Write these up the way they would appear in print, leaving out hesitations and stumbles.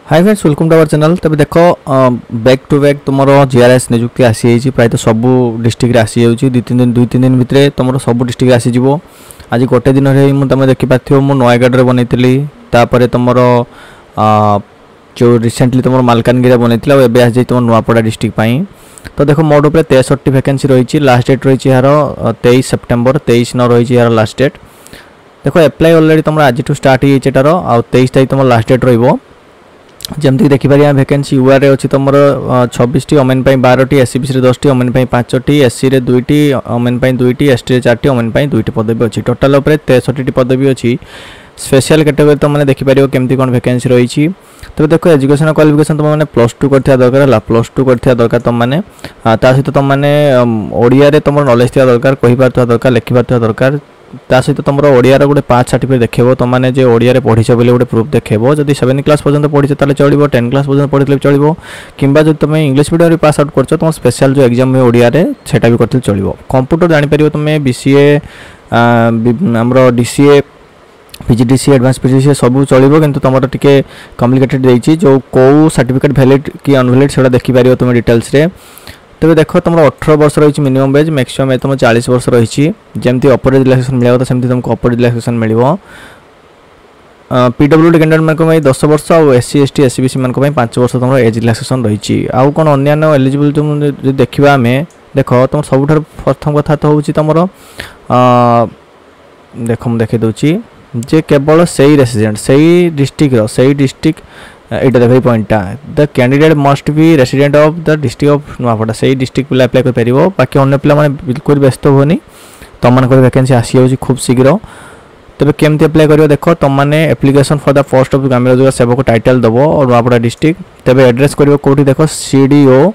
Hi friends welcome to our channel. तब देख back to back तुम जीआरएस निजुक्ति आसी प्रायतः सबू डिस्ट्रिक्ट आसी जाऊँगी दुई तीन दिन भितर तुम सब डिस्ट्रिक्ट आसीज। आज गोटे दिन तुम देखिपार मुझे नयगढ़ बनई तापर तुम जो रिसेंटली तुम मालकानगिरी बनई और आस तुम नुआपड़ा डिस्ट्रिक्ट। तो देख मोड उपर 63 वैकेंसी रही। लास्ट डेट रही यार 23 सेप्टेम्बर 23 न रही यार लास्ट डेट। देख एप्लाई अलरेडी तुम आज स्टार्ट होटार आ 23 तारीख तुम लास्ट डेट रमती देखिपार वैकेंसी यूआर अच्छी तुम 26 women 12 SCBC 10 women 5 SC 2 women 2 ST 4 women 2 पदवी अच्छी। टोटाल उपर 63 पदवी अच्छी। स्पेशल कैटेगरी तुमने देखिपार केमती कौन वैकेंसी रही। तब देख एजुकेशन क्वालिफिकेशन तुमने +2 करथिया दरकार है। +2 करथिया दरकार तुमने सहित तुमने ओडिया रे तुम नॉलेज थिया दरकार, कहि पारथिया दरकार, लिखि पारथिया दरकार। ता सहित तुम ओडिया रे गोटे 5 सर्टिफिकेट देखेबो तुमने जे ओडिया रे पढिछ बोले गोटे प्रूफ देखेबो। जदि 7 क्लास पर्यंत पढिछ ताले चलिबो, 10 क्लास पर्यंत पढिले चलिबो, किंबा जो तुम इंग्लिश मीडियम रे पास आउट करछ तुम स्पेशल जो एग्जाम में ओडिया रे सेटा भी करथिल चलिबो। कंप्यूटर जानि परिबो तुम बीसीए हमरो डीसीए पीजीडीसी एडवांस पीजीडीसी सब चलिबो, किंतु तुम टिके कॉम्प्लिकेटेड देछि जो को सर्टिफिकेट वैलिड कि अनवैलिड सेटा देखि पारियो तुम डिटेल्स रे। तबे देख तुम 18 वर्ष रही मिनिमम एज, मैक्सिमम एज तुम 40 वर्ष रही। जमती अपर एज रिलैक्सेशन मिलवा तो सेमती तुमको अपर एज रिलैक्सेशन मिलिबो। पीडब्ल्यूडी कैंडिडेट मानक 10 वर्ष और एससी एसटी एससीबीसी मानक 5 वर्ष तुम एज रिलैक्सेशन रही। आउ कौन अन्य एलिजिबल तुम देखा आम देख तुम सबुठ प्रथम कथा तो हूँ तुम देख मुझे देखी दूसरी जे केवल सही रेसिडेंट सही डिस्ट्रिक्ट एटा देख पॉइंटा the candidate must be resident of the district of Nuapada सही डिस्ट्रिक्ट पे अप्लाई कर पारिबो। बाकी अन्य पिला माने बिल्कुल व्यस्त होनी तुम मान वैकेंसी आसी जाउची खूब शीघ्र। तबे केमती अप्लाई करियो देख तुम माने application for the post of ग्रामीण रोजगार सेवक टाइटल दबो और नुआपड़ा डिस्ट्रिक्ट। तबे एड्रेस करियो कोठी देख सीडीओ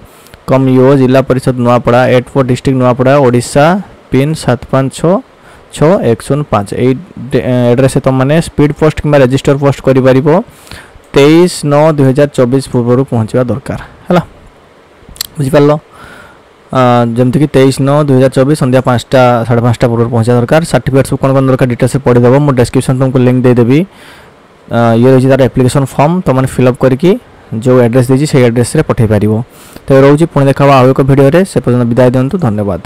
कम ईओ जिला परिषद Nuapada 84 district Nuapada Odisha pin 7566 address तुम माने स्पीड पोस्ट कि रजिस्टर पोस्ट करि पारिबो। 23/9/2024 पूर्व पहुँचा दरकार है बुझिपार। जमती कि 23/9/2024 संध्या 5टा 5:30 पूर्व पहुँचा दरकार। सर्टिफिकेट सब कौन दरकार डिटेल्स पढ़ीदेव मुझे डिस्क्रिप्शन तुमको लिंक देदेवी। ये रही तार एप्लिकेशन फॉर्म तुमने फिलअप करके जो एड्रेस देती से एड्रेस पठे पार। तो रोचे पुणी देखा आउ एक भिडियो से पर्यटन विदाय दिंतु। धन्यवाद।